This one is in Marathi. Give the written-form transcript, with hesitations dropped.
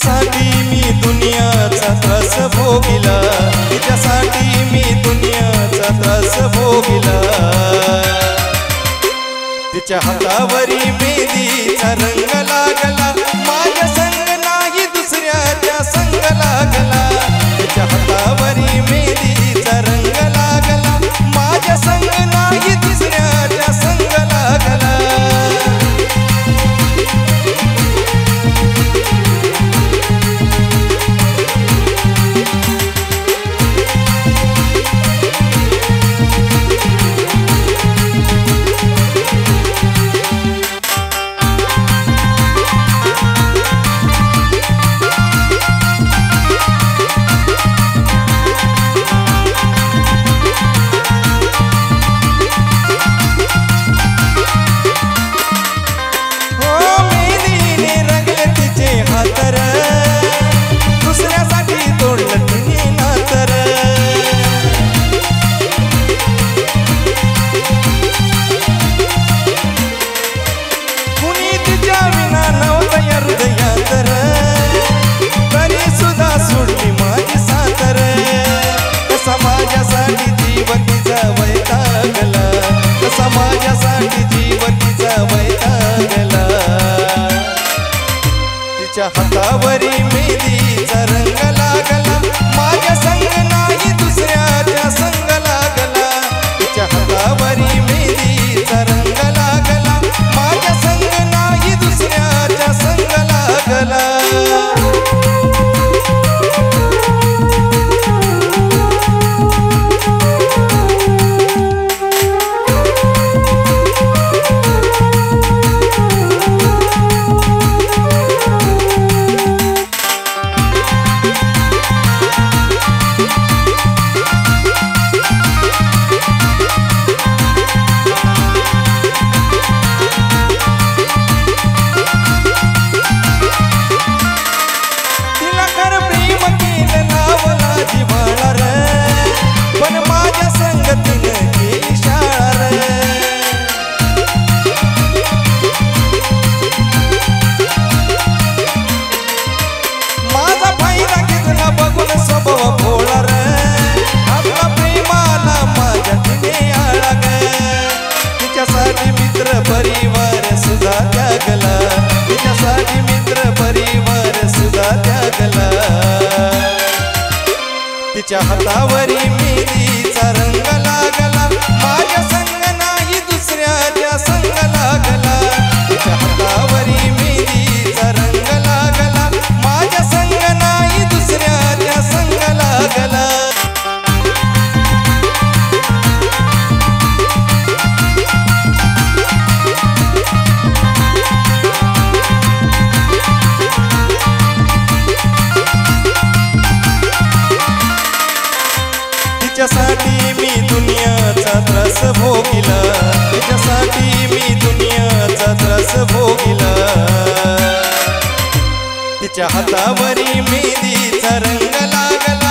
तिच्यासाठी मी दुनियाचा त्रास भोगिला, तिच्यासाठी मी दुनियाचा त्रास भोगिला। तिच्या हातावरी मेहंदीचा रंग लागला, माझ्या संग नाही दुसऱ्याच्या संग लागला। तिच्या हातावरी मेहंदीचा रंग लागला, माझ्या संग नाही दुसऱ्याच्या संग लागला। समाजासाठी जीवतीचा वैतागला, समाजासाठी जीवतीचा वैतागला। तिच्या हातावरी मेहंदीचा रंग लागला, माझ्या संग नाही दुसऱ्याच्या संग लागला। तिच्या हातावरी मेहंदीचा रंग लागला, माझ्या संग नाही दुसऱ्याच्या संग लागला। तिच्यासाठी मित्र परिवार सुद्धा त्यागला, तिच्यासाठी मित्र परिवार सुद्धा त्यागला। तिच्या हातावरी मेहंदीचा रंग लागला, माझ्या संग नाही दुसऱ्याच्या संग लागला। तिच्या हातावरी मेहंदीचा रंग लागला, माझ्या संग नाही दुसऱ्याच्या संग लागला। तिच्यासाठी मी दुनियाचा त्रास भोगिला, तिच्यासाठी मी दुनियाचा त्रास भोगिला। तिच्या हातावरी मेहंदीचा रंग लागला,